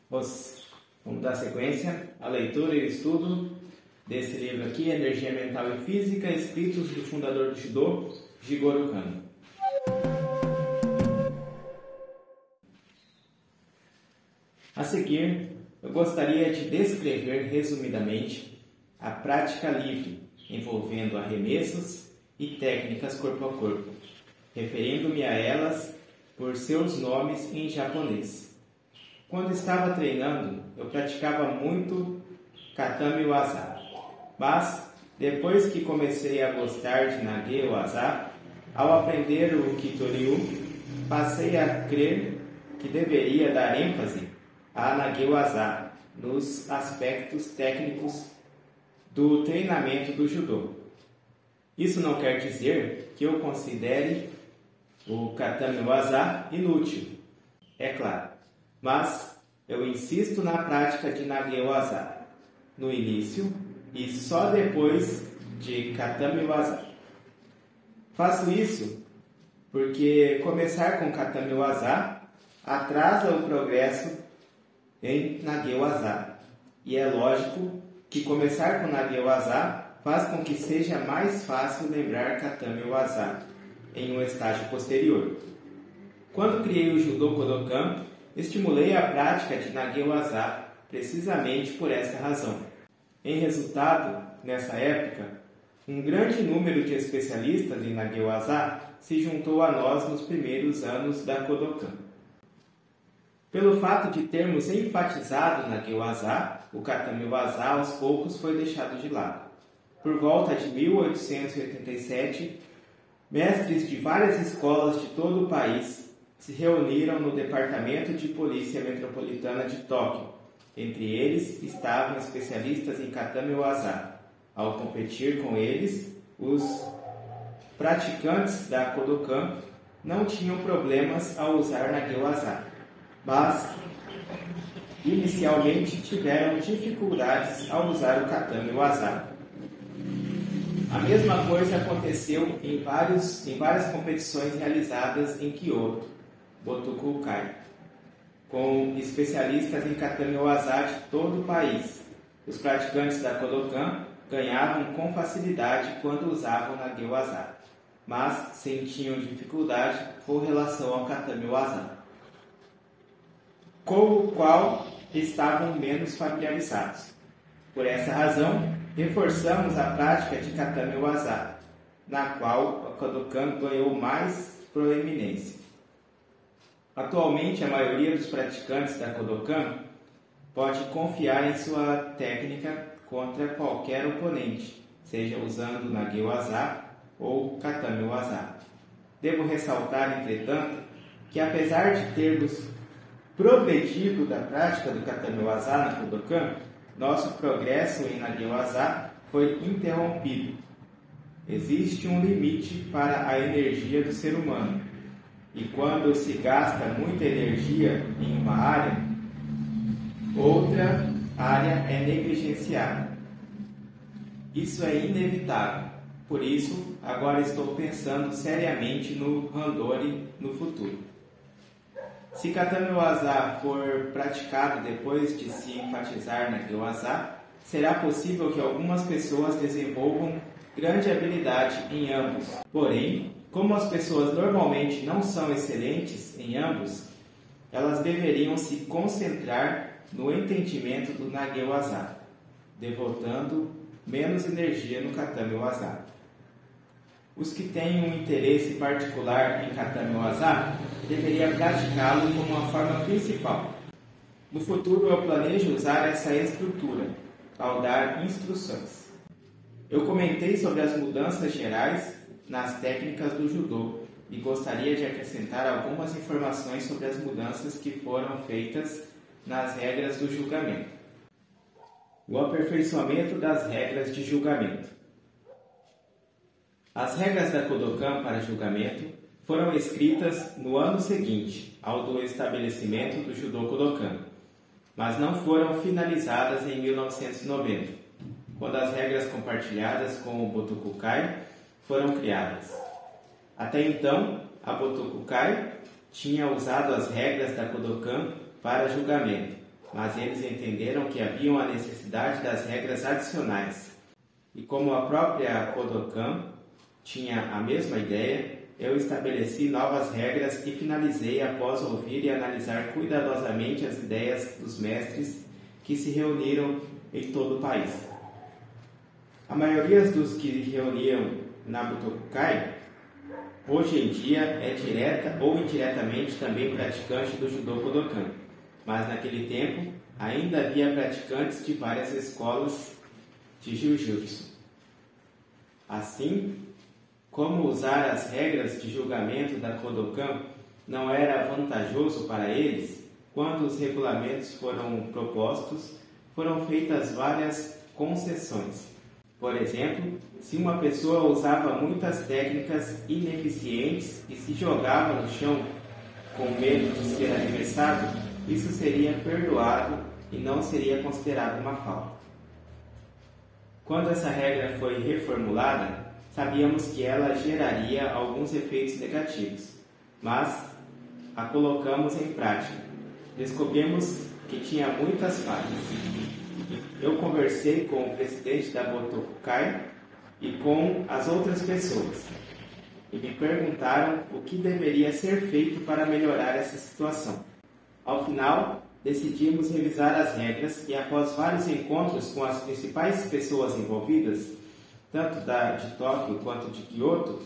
Vamos dar sequência à leitura e estudo desse livro aqui, Energia Mental e Física, Escritos do fundador do Judô, Jigoro Kano. A seguir, eu gostaria de descrever resumidamente a prática livre, envolvendo arremessos e técnicas corpo a corpo, referindo-me a elas por seus nomes em japonês. Quando estava treinando, eu praticava muito Katame Waza, mas depois que comecei a gostar de Nage Waza, ao aprender o Kitoryu, passei a crer que deveria dar ênfase a Nage Waza nos aspectos técnicos do treinamento do judô. Isso não quer dizer que eu considere o Katame Waza inútil, é claro, mas eu insisto na prática de Nage Waza no início e só depois de Katame Waza. Faço isso porque começar com Katame Waza atrasa o progresso em Nage Waza, e é lógico que começar com Nage Waza faz com que seja mais fácil lembrar Katame Waza em um estágio posterior. Quando criei o Judô Kodokan, estimulei a prática de Nage Waza precisamente por esta razão. Em resultado, nessa época, um grande número de especialistas em Nage Waza se juntou a nós nos primeiros anos da Kodokan. Pelo fato de termos enfatizado Nage Waza, o Katame Waza aos poucos foi deixado de lado. Por volta de 1887, mestres de várias escolas de todo o país se reuniram no Departamento de Polícia Metropolitana de Tóquio. Entre eles estavam especialistas em Katame Waza. Ao competir com eles, os praticantes da Kodokan não tinham problemas ao usar Nage Waza, mas inicialmente tiveram dificuldades ao usar o Katame Waza. A mesma coisa aconteceu em várias competições realizadas em Kyoto, Botokukai, com especialistas em Katame Waza de todo o país. Os praticantes da Kodokan ganhavam com facilidade quando usavam Nage Waza, mas sentiam dificuldade com relação ao Katame Waza, com o qual estavam menos familiarizados. Por essa razão, reforçamos a prática de Katame Waza, na qual a Kodokan ganhou mais proeminência. Atualmente, a maioria dos praticantes da Kodokan pode confiar em sua técnica contra qualquer oponente, seja usando Nage Waza ou Katame Waza. Devo ressaltar, entretanto, que apesar de termos progredido da prática do Katame Waza na Kodokan, nosso progresso em Nage Waza foi interrompido. Existe um limite para a energia do ser humano, e quando se gasta muita energia em uma área, outra área é negligenciada. Isso é inevitável. Por isso, agora estou pensando seriamente no Randori no futuro. Se Katame Waza for praticado depois de se enfatizar Nage Waza, será possível que algumas pessoas desenvolvam grande habilidade em ambos. Porém, como as pessoas normalmente não são excelentes em ambos, elas deveriam se concentrar no entendimento do Nage Waza, devotando menos energia no Katame Waza. Os que têm um interesse particular em Katame Waza deveriam praticá-lo como uma forma principal. No futuro, eu planejo usar essa estrutura ao dar instruções. Eu comentei sobre as mudanças gerais nas técnicas do judô e gostaria de acrescentar algumas informações sobre as mudanças que foram feitas nas regras do julgamento. O aperfeiçoamento das regras de julgamento. As regras da Kodokan para julgamento foram escritas no ano seguinte ao do estabelecimento do Judô Kodokan, mas não foram finalizadas em 1990, quando as regras compartilhadas com o Botokukai foram criadas. Até então, a Botokukai tinha usado as regras da Kodokan para julgamento, mas eles entenderam que havia a necessidade das regras adicionais. E como a própria Kodokan tinha a mesma ideia, eu estabeleci novas regras e finalizei após ouvir e analisar cuidadosamente as ideias dos mestres que se reuniram em todo o país. A maioria dos que reuniam na Butokukai, hoje em dia é direta ou indiretamente também praticante do Judô Kodokan, mas naquele tempo ainda havia praticantes de várias escolas de Jiu-Jitsu. Assim, como usar as regras de julgamento da Kodokan não era vantajoso para eles, quando os regulamentos foram propostos, foram feitas várias concessões. Por exemplo, se uma pessoa usava muitas técnicas ineficientes e se jogava no chão com medo de ser arremessado, isso seria perdoado e não seria considerado uma falta. Quando essa regra foi reformulada, sabíamos que ela geraria alguns efeitos negativos, mas a colocamos em prática. Descobrimos que tinha muitas falhas. Eu conversei com o presidente da Butokukai e com as outras pessoas, e me perguntaram o que deveria ser feito para melhorar essa situação. Ao final, decidimos revisar as regras e, após vários encontros com as principais pessoas envolvidas, tanto de Tóquio quanto de Kyoto,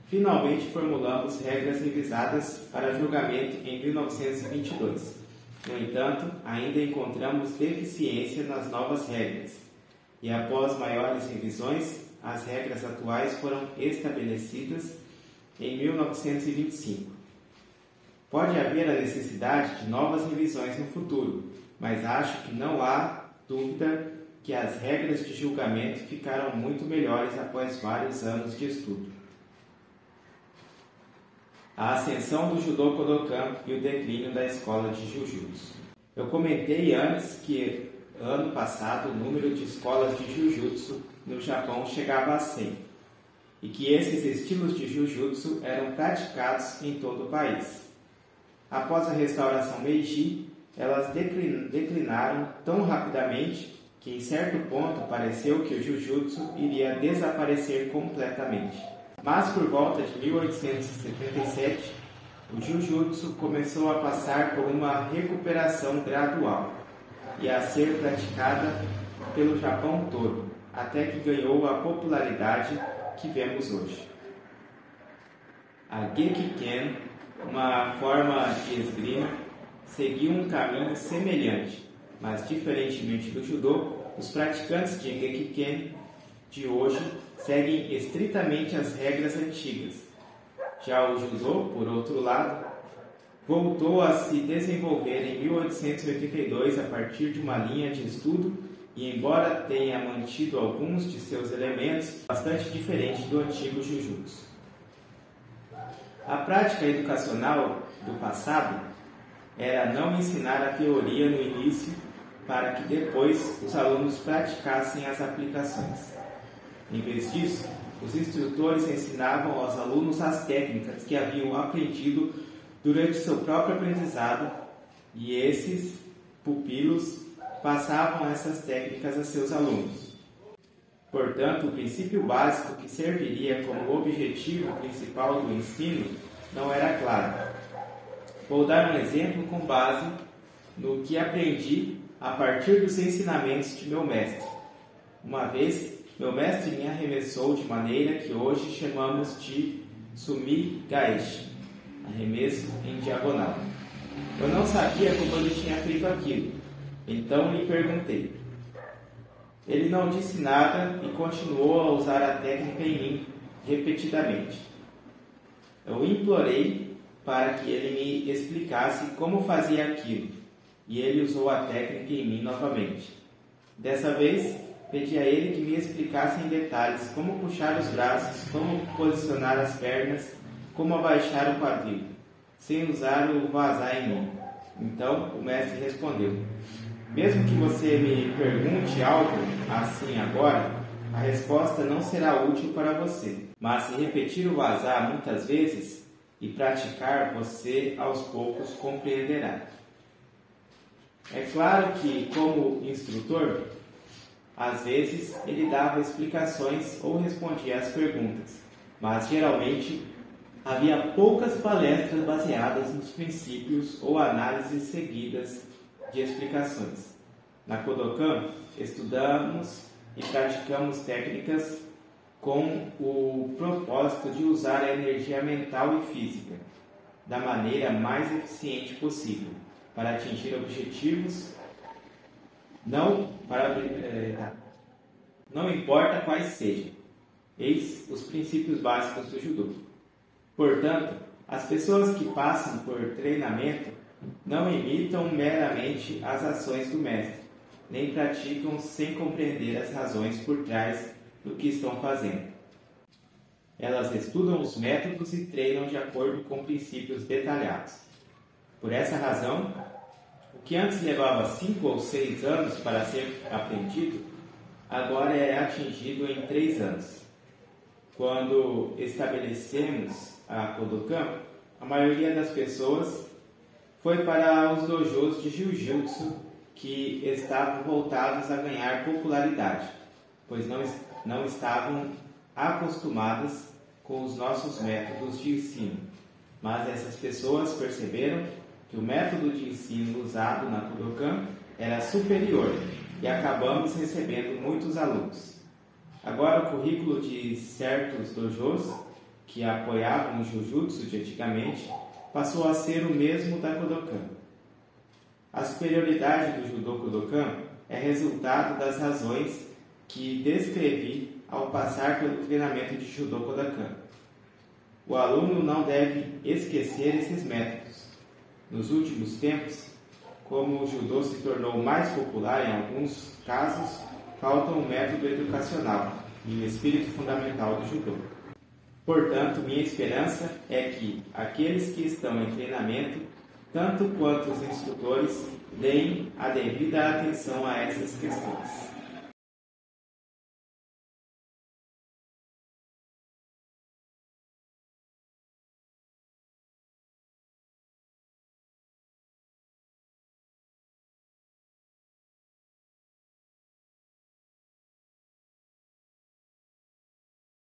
finalmente formulamos regras revisadas para julgamento em 1922. No entanto, ainda encontramos deficiência nas novas regras, e após maiores revisões, as regras atuais foram estabelecidas em 1925. Pode haver a necessidade de novas revisões no futuro, mas acho que não há dúvida que as regras de julgamento ficaram muito melhores após vários anos de estudo. A ascensão do Judô Kodokan e o declínio da escola de Jiu-Jitsu. Eu comentei antes que ano passado o número de escolas de Jiu-Jitsu no Japão chegava a 100 e que esses estilos de Jiu-Jitsu eram praticados em todo o país. Após a restauração Meiji, elas declinaram tão rapidamente que em certo ponto pareceu que o Jiu-Jitsu iria desaparecer completamente. Mas por volta de 1877, o Jiu-Jitsu começou a passar por uma recuperação gradual e a ser praticada pelo Japão todo, até que ganhou a popularidade que vemos hoje. A Gekiken, uma forma de esgrima, seguiu um caminho semelhante, mas diferentemente do Judô, os praticantes de Gekiken de hoje seguem estritamente as regras antigas. Já o Judô, por outro lado, voltou a se desenvolver em 1882 a partir de uma linha de estudo e, embora tenha mantido alguns de seus elementos, bastante diferente do antigo Jiu-Jitsu. A prática educacional do passado era não ensinar a teoria no início para que depois os alunos praticassem as aplicações. Em vez disso, os instrutores ensinavam aos alunos as técnicas que haviam aprendido durante seu próprio aprendizado e esses pupilos passavam essas técnicas a seus alunos. Portanto, o princípio básico que serviria como objetivo principal do ensino não era claro. Vou dar um exemplo com base no que aprendi a partir dos ensinamentos de meu mestre. Uma vez, meu mestre me arremessou de maneira que hoje chamamos de Sumi Gaeshi, arremesso em diagonal. Eu não sabia como ele tinha feito aquilo, então lhe perguntei. Ele não disse nada e continuou a usar a técnica em mim repetidamente. Eu implorei para que ele me explicasse como fazia aquilo, e ele usou a técnica em mim novamente. Dessa vez, pedi a ele que me explicasse em detalhes como puxar os braços, como posicionar as pernas, como abaixar o quadril, sem usar o vazar em mim. Então, o mestre respondeu: mesmo que você me pergunte algo assim agora, a resposta não será útil para você. Mas se repetir o vazar muitas vezes e praticar, você aos poucos compreenderá. É claro que, como instrutor, às vezes ele dava explicações ou respondia às perguntas, mas geralmente havia poucas palestras baseadas nos princípios ou análises seguidas de explicações. Na Kodokan, estudamos e praticamos técnicas com o propósito de usar a energia mental e física da maneira mais eficiente possível para atingir objetivos, não importa quais sejam. Eis os princípios básicos do judô. Portanto, as pessoas que passam por treinamento não imitam meramente as ações do mestre, nem praticam sem compreender as razões por trás do que estão fazendo. Elas estudam os métodos e treinam de acordo com princípios detalhados. Por essa razão, o que antes levava 5 ou 6 anos para ser aprendido, agora é atingido em 3 anos. Quando estabelecemos a Kodokan, a maioria das pessoas foi para os dojos de Jiu-Jitsu que estavam voltados a ganhar popularidade, pois não estavam acostumadas com os nossos métodos de ensino. Mas essas pessoas perceberam que o método de ensino usado na Kodokan era superior e acabamos recebendo muitos alunos. Agora o currículo de certos dojos que apoiavam o Jiu-Jitsu de antigamente passou a ser o mesmo da Kodokan. A superioridade do Judô Kodokan é resultado das razões que descrevi ao passar pelo treinamento de Judô Kodokan. O aluno não deve esquecer esses métodos. Nos últimos tempos, como o judô se tornou mais popular em alguns casos, falta um método educacional e o espírito fundamental do judô. Portanto, minha esperança é que aqueles que estão em treinamento, tanto quanto os instrutores, deem a devida atenção a essas questões.